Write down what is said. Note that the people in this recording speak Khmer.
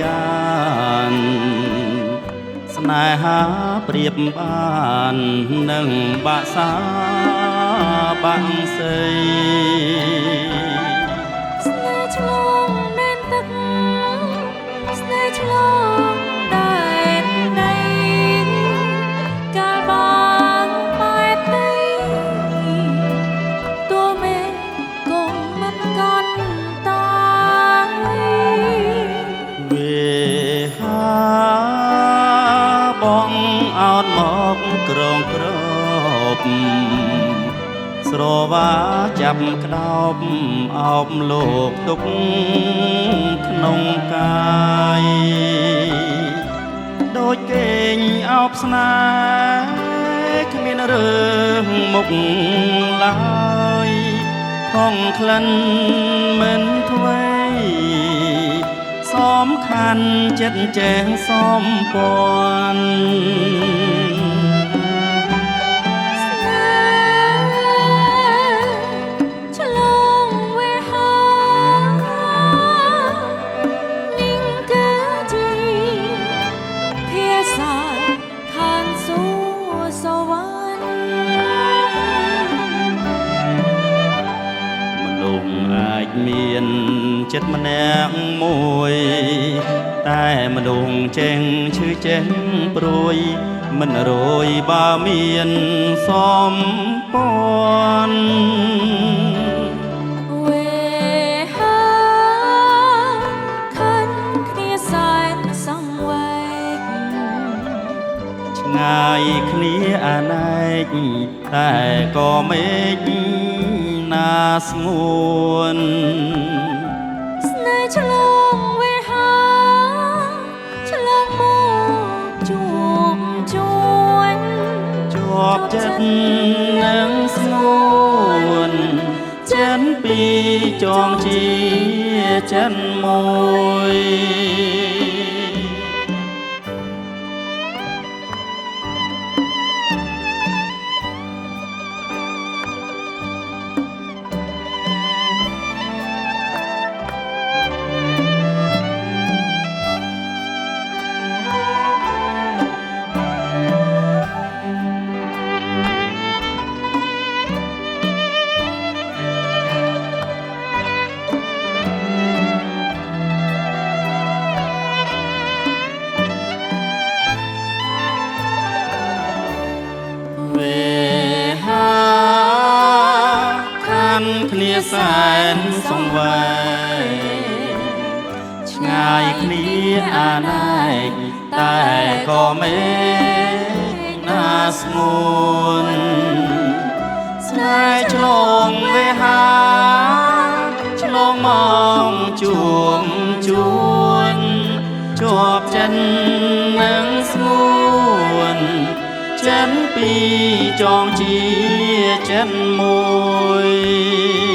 យានស្នេហាប្រៀបបាននឹងបាក់សាបាក់សីស្នេហ៍ឆ្លងដែនទឹកស្នេហ៍ឆ្លងដែនដីកាលបងបែកដីតួមេគង់មិនកត់តវាហាបងអោតមកក្រងក្របស្រវាចាប់ក្តោបអោបលោកទុកក្នុងកាយដូចគេងអោបស្នេហ៍គ្មានរឿងមុខឡើយខំក្លិនមិនធ្វេសំខាន់ចិត្តចែងសំពាន់មានចិត្តម្នាក់មួយតែមនុស្សចេញឈឺចេញព្រួយមិនរយបើមានសំពាន់វេហាខិនគ្នាសែនសង្វេគឆ្ងាយគ្នាអាណែកតែក៏មេឃណាស្ងួនស្នេហ៍ឆ្លងវេហាឆ្លងមកជួបជួនជាប់ចិត្តនឹងស្ងួនចិនពីចងជាចិនមួយគ្នាសែនសង្វេឆ្ងាយគ្នាអាណែកតែក៏មេណាស្ងួនស្នេហ៍ឆ្លងវេហាឆ្លងមកជួបជួនជាប់ចិននឹងស្ងួនចិនពីចងជាចិនមួយ